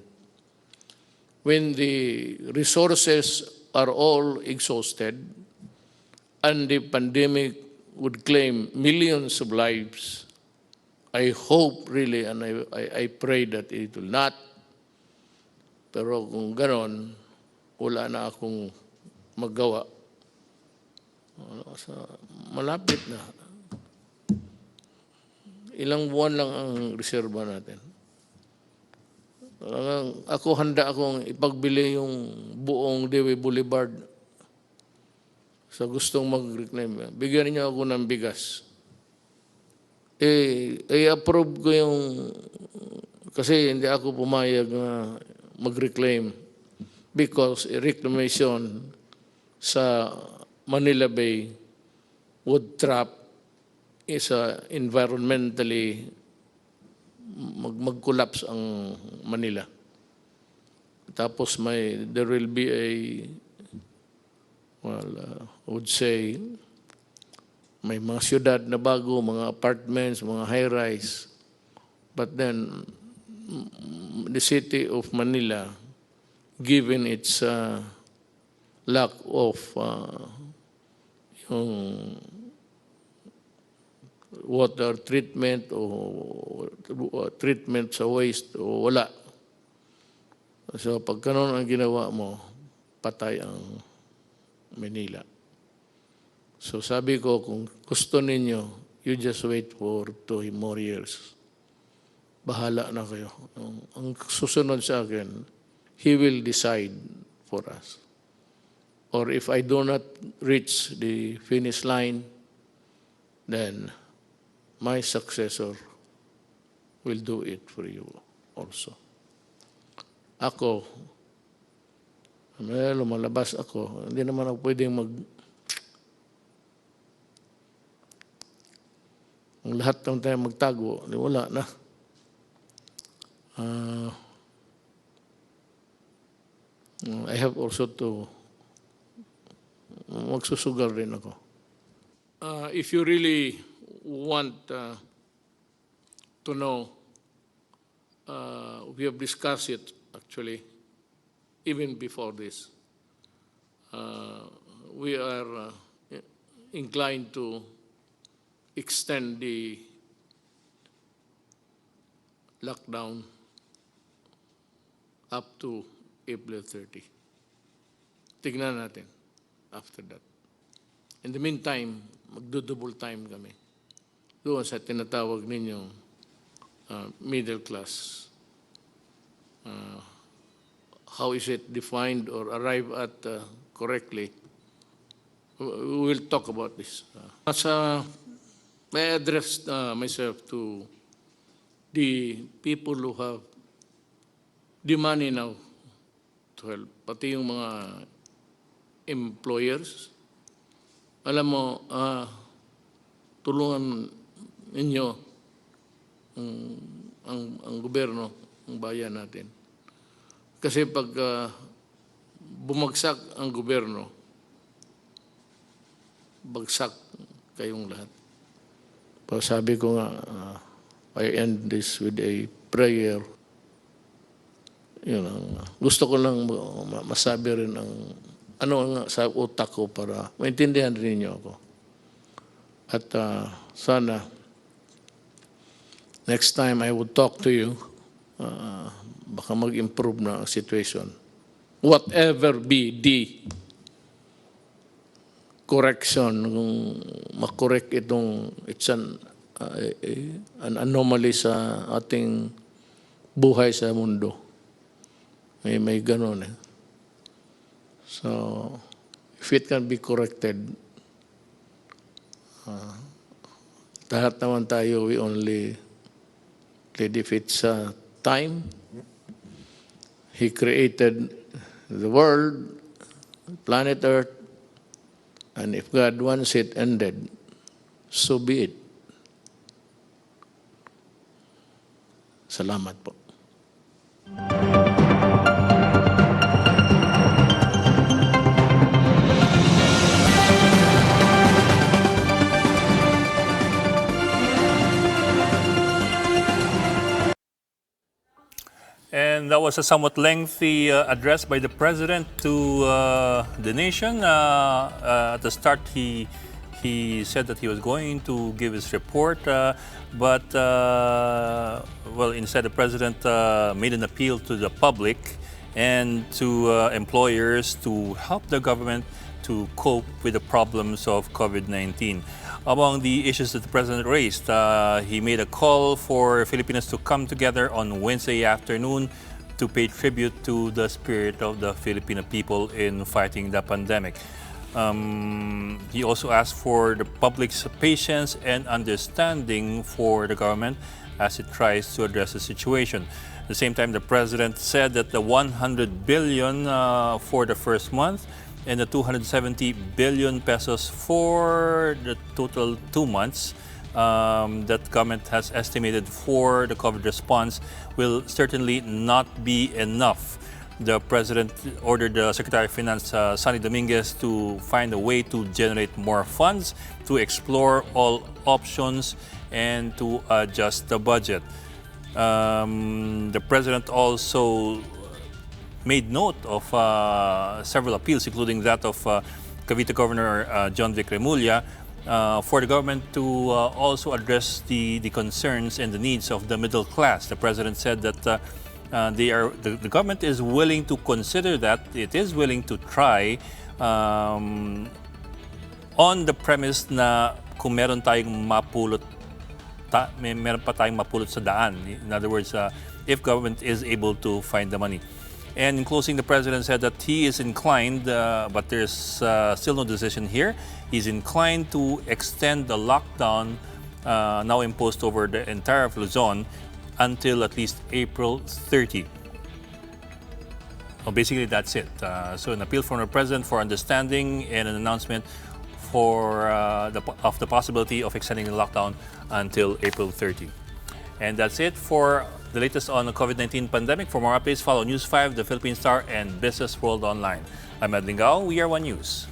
When the resources are all exhausted and the pandemic would claim millions of lives, I hope really and I pray that it will not. Pero kung ganon, wala na akong magawa. Malapit na. Ilang buwan lang ang reserba natin. Ako handa akong ipagbili yung buong Dewey Boulevard sa gustong mag-reclaim. Bigyan niyo ako ng bigas. I-approve ko yung, kasi hindi ako pumayag na mag-reclaim because reclamation sa Manila Bay would trap is environmentally mag-collapse ang Manila. Tapos there will be I would say, may mga syudad na bago, mga apartments, mga high-rise. But then, the city of Manila, given its lack of yung water treatment o treatment sa waste o wala. So pag ganun ang ginawa mo, patay ang Manila. So sabi ko, kung gusto ninyo, you just wait for 2 more years. Bahala na kayo. Ang susunod sa akin, He will decide for us. Or if I do not reach the finish line, then my successor will do it for you also. Ako, lumalabas ako, hindi naman ako pwedeng ang lahat ng tayo magtago, wala na. I have also to magsusugal rin ako. If you really want to know, we have discussed it actually even before this. We are inclined to extend the lockdown up to April 30. Tignan natin after that. In the meantime, magdo-double time kami. Doon sa tinatawag ninyong middle class. How is it defined or arrived at correctly? We will talk about this. I address myself to the people who have the money now to help, pati yung mga employers. Alam mo, tulungan ninyo ang gobyerno, ang bayan natin. Kasi pag bumagsak ang gobyerno, bagsak kayong lahat. Sabi ko nga, I end this with a prayer. Yun ang, gusto ko lang masabi rin ang ano nga sa utak ko para maintindihan rin niyo ako. At sana next time I would talk to you, baka mag-improve na ang situation. Whatever be the correction, kung makorek itong, it's an anomaly sa ating buhay sa mundo. May ganun eh. So, if it can be corrected, lahat naman tayo, we only live if it's time. He created the world, planet Earth, and if God wants it ended, so be it. Salamat po. And that was a somewhat lengthy address by the president to the nation. At the start, he said that he was going to give his report, but instead the president made an appeal to the public and to employers to help the government to cope with the problems of COVID-19. Among the issues that the president raised, he made a call for Filipinos to come together on Wednesday afternoon to pay tribute to the spirit of the Filipino people in fighting the pandemic. He also asked for the public's patience and understanding for the government as it tries to address the situation. At the same time, the president said that the 100 billion for the first month and the 270 billion pesos for the total 2 months that government has estimated for the COVID response will certainly not be enough. The president ordered the Secretary of Finance, Sonny Dominguez, to find a way to generate more funds, to explore all options, and to adjust the budget. The president also made note of several appeals, including that of Cavite Governor John Vic Remulla, for the government to also address the concerns and the needs of the middle class. The president said that the government is willing to consider that, it is willing to try on the premise na kung meron tayong mapulot, meron pa tayong mapulot sa daan. In other words, if government is able to find the money. And in closing, the president said that he is inclined, but there's still no decision here, he's inclined to extend the lockdown now imposed over the entire of Luzon until at least April 30. Well, basically, that's it. So an appeal from the President for understanding and an announcement for the possibility of extending the lockdown until April 30. And that's it for the latest on the COVID-19 pandemic. For more updates, follow News 5, The Philippine Star, and Business World Online. I'm Ed Lingao. We are One News.